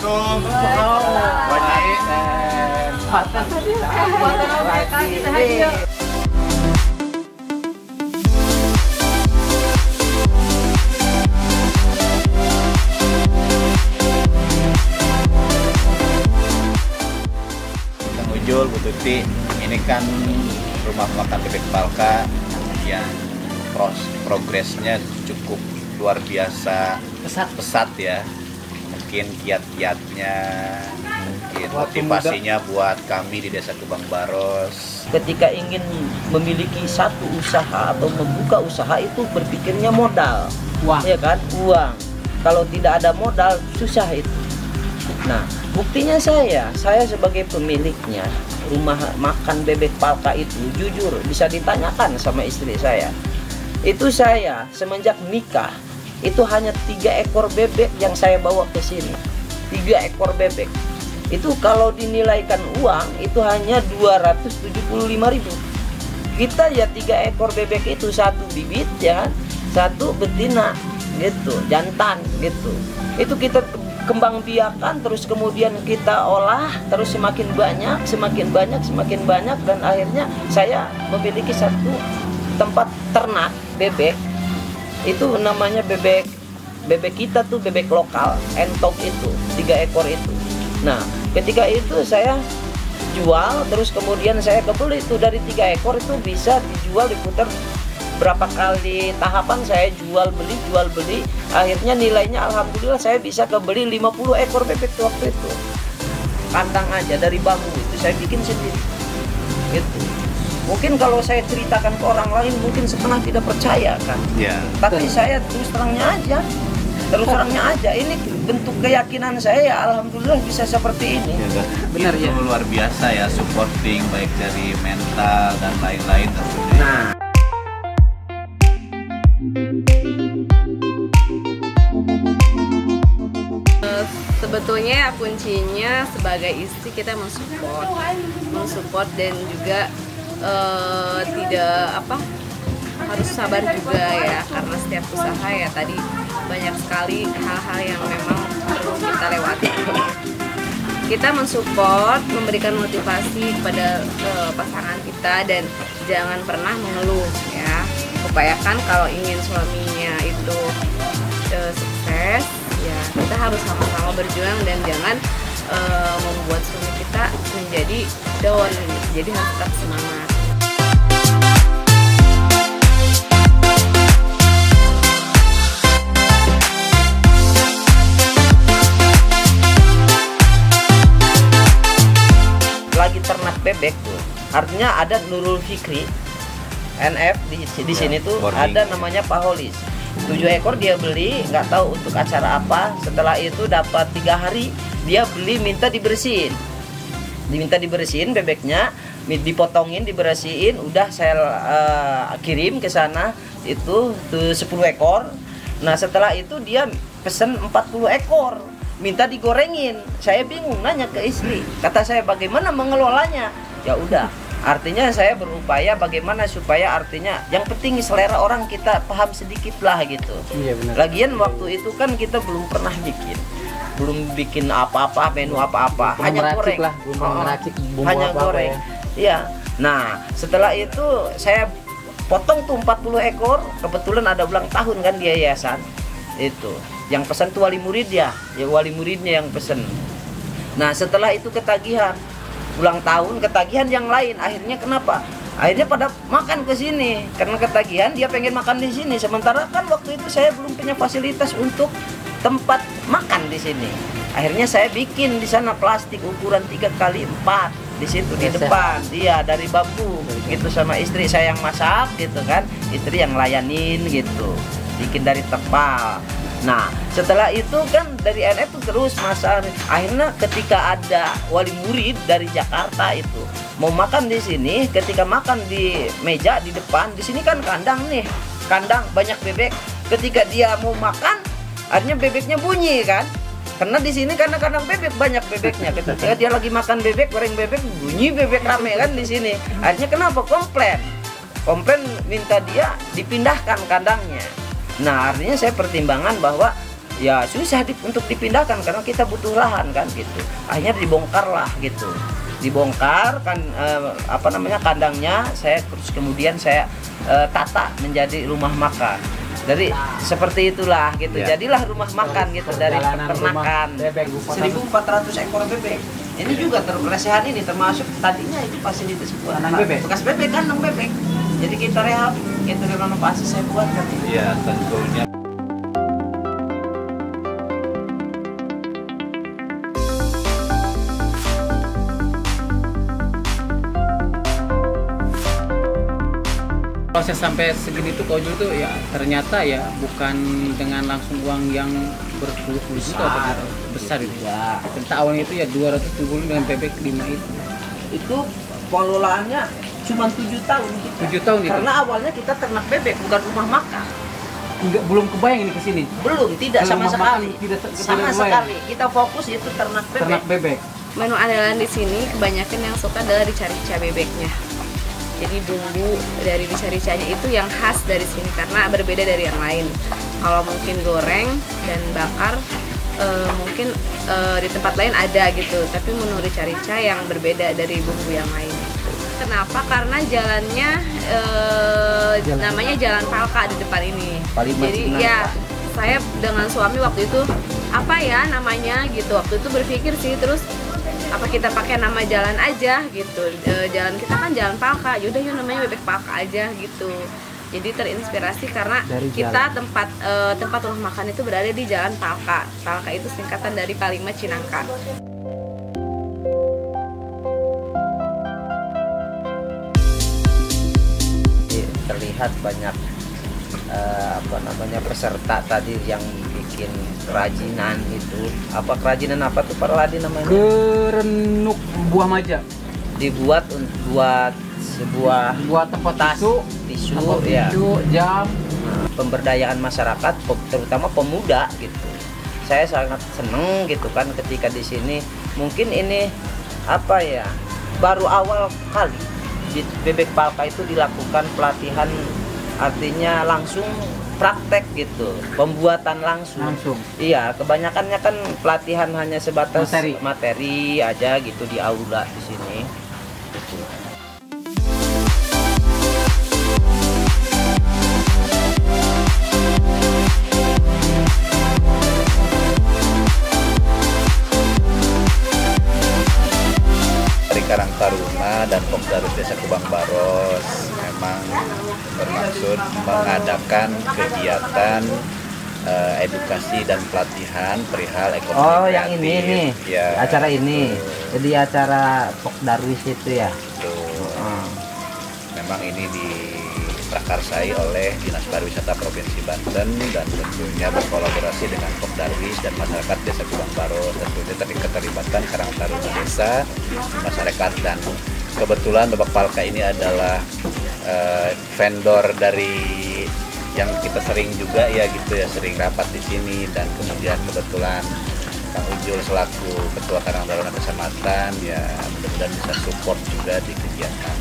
Assalamualaikum. Kang Ujul, Bu Tuti, ini kan rumah makan Bebek Palka yang progresnya cukup luar biasa pesat ya. Mungkin kiat-kiatnya, mungkin motivasinya buat kami di Desa Gebang Baros. Ketika ingin memiliki satu usaha atau membuka usaha itu berpikirnya modal, ya kan, uang. Kalau tidak ada modal susah itu. Nah, buktinya saya sebagai pemiliknya rumah makan Bebek Palka itu, jujur bisa ditanyakan sama istri saya. Itu saya semenjak nikah itu hanya 3 ekor bebek yang saya bawa ke sini. 3 ekor bebek. Itu kalau dinilaikan uang itu hanya 275.000. Kita ya 3 ekor bebek itu, 1 bibit ya, 1 betina gitu, jantan gitu. Itu kita kembang biakan, terus kemudian kita olah, terus semakin banyak dan akhirnya saya memiliki satu tempat ternak bebek. Itu namanya bebek kita tuh bebek lokal, entok itu, 3 ekor itu. Nah, ketika itu saya jual, terus kemudian saya kebeli itu dari 3 ekor itu bisa dijual, diputar berapa kali tahapan saya jual beli, akhirnya nilainya alhamdulillah saya bisa kebeli 50 ekor bebek waktu itu. Kandang aja dari bambu itu saya bikin sendiri. Gitu. Mungkin kalau saya ceritakan ke orang lain mungkin setengah tidak percaya kan. Ya. Tapi saya terus terangnya aja. Ini bentuk keyakinan saya, alhamdulillah bisa seperti ini. Ya, benar ya. Luar biasa ya, supporting baik dari mental dan lain-lain tentunya. Nah, sebetulnya kuncinya sebagai istri kita mensupport dan juga tidak harus sabar juga ya, karena setiap usaha ya tadi banyak sekali hal-hal yang memang perlu kita lewati. Kita mensupport, memberikan motivasi kepada pasangan kita dan jangan pernah mengeluh ya. Upayakan kalau ingin suaminya itu sukses ya, kita harus sama-sama berjuang dan jangan membuat suami kita menjadi down. Jadi harus tetap semangat. lagi ternak bebek tuh, artinya ada Nurul Fikri NF di sini tuh ada namanya Pak Holis. 7 ekor dia beli, nggak tahu untuk acara apa. Setelah itu dapat 3 hari dia beli, minta dibersihin bebeknya, dipotongin, dibersihin. Udah saya kirim ke sana itu 10 ekor. Nah setelah itu dia pesen 40 ekor, minta digorengin. Saya bingung, nanya ke istri, kata saya bagaimana mengelolanya. Ya udah, artinya saya berupaya bagaimana supaya artinya yang penting selera orang kita paham sedikit lah gitu. Iya, benar. Lagian waktu itu kan kita belum pernah belum bikin apa-apa, menu apa-apa, hanya goreng lah, hanya goreng ya. Nah setelah itu saya potong tuh 40 ekor. Kebetulan ada ulang tahun kan di yayasan itu, yang pesan tuh wali murid ya wali muridnya yang pesen. Nah setelah itu ketagihan ulang tahun, ketagihan yang lain. Akhirnya kenapa? Akhirnya pada makan ke sini karena ketagihan, dia pengen makan di sini. Sementara kan waktu itu saya belum punya fasilitas untuk tempat makan di sini. Akhirnya saya bikin di sana plastik ukuran 3x4 di situ di depan. Dia dari bambu gitu, sama istri saya yang masak gitu kan, istri yang layanin gitu, bikin dari terpal. Nah setelah itu kan dari NF itu terus masak. Akhirnya ketika ada wali murid dari Jakarta itu mau makan di sini, ketika makan di meja di depan, di sini kan kandang nih, kandang banyak bebek. Ketika dia mau makan, akhirnya bebeknya bunyi kan, karena di sini karena kandang bebek banyak bebeknya. Ketika dia lagi makan bebek, goreng bebek, bunyi bebek rame kan di sini. Akhirnya kenapa? Komplain minta dia dipindahkan kandangnya. Nah artinya saya pertimbangan bahwa ya susah untuk dipindahkan karena kita butuh lahan kan gitu. Akhirnya dibongkar lah gitu. Dibongkar kan kandangnya saya terus kemudian saya tata menjadi rumah makan. Dari seperti itulah gitu. Ya. Jadilah rumah makan gitu dari peternakan. 1.400 ekor bebek. Ini juga recehan ini termasuk tadinya itu fasilitas buat bebek. bekas bebek, kandang bebek. Jadi kita rehab, kita renovasi saya buat kan. Iya, tentunya. Proses sampai segini tuh Kojul tuh ya ternyata ya bukan dengan langsung uang yang berpuluh-puluh juta atau besar itu. Ya. Tentang awalnya itu ya 270 dengan bebek 5 itu. Itu pengelolaannya cuma 7 tahun kita. 7 tahun itu. Karena awalnya kita ternak bebek bukan rumah makan. Enggak, belum kebayang ini ke sini. Belum, tidak Kalau sama rumah sekali. makan tidak Sama kebayang. sekali. Kita fokus itu ternak bebek. Ternak bebek. Menu andalan di sini kebanyakan yang suka adalah rica-rica bebeknya. Jadi bumbu dari rica-ricanya itu yang khas dari sini karena berbeda dari yang lain. Kalau mungkin goreng dan bakar mungkin di tempat lain ada gitu, tapi menu rica-rica yang berbeda dari bumbu yang lain. Kenapa? Karena jalannya namanya Jalan Palka di depan ini. Jadi ya saya dengan suami waktu itu apa ya namanya gitu. Waktu itu berpikir sih terus apa kita pakai nama jalan aja gitu. Jalan kita kan Jalan Palka, yaudah yuk namanya Bebek Palka aja gitu. Jadi terinspirasi karena Dari kita tempat rumah makan itu berada di Jalan Palka. Palka itu singkatan dari Palima Cinangka. Terlihat banyak peserta tadi yang bikin kerajinan itu. Kerajinan apa tuh Pak Ladi namanya? Gerenuk buah maja. Dibuat untuk buat sebuah Buat tempat tisu, ya. jam. Pemberdayaan masyarakat terutama pemuda gitu. Saya sangat seneng gitu kan ketika di sini. Mungkin ini baru awal kali di Bebek Palka itu dilakukan pelatihan, artinya langsung praktek gitu, pembuatan langsung. Iya, kebanyakannya kan pelatihan hanya sebatas materi aja gitu di aula di sini. Gitu. Dari Karang Taruna dan Pokdarus Desa Kubang Baros memang bermaksud mengadakan kegiatan edukasi dan pelatihan perihal ekonomi kreatif. Yang ini nih, ya, acara ini. Jadi acara Pokdarwis itu ya. Memang ini diprakarsai oleh Dinas Pariwisata Provinsi Banten dan tentunya berkolaborasi dengan Pokdarwis dan masyarakat Desa Kubang Baros. Tentunya keterlibatan Karang Taruna Desa, masyarakat, dan kebetulan Bebek Palka ini adalah vendor dari yang kita sering juga ya gitu ya, sering rapat di sini, dan kemudian kebetulan Kang Ujul selaku Ketua Karang Taruna Kecamatan ya mudah-mudahan bisa support juga di kegiatan.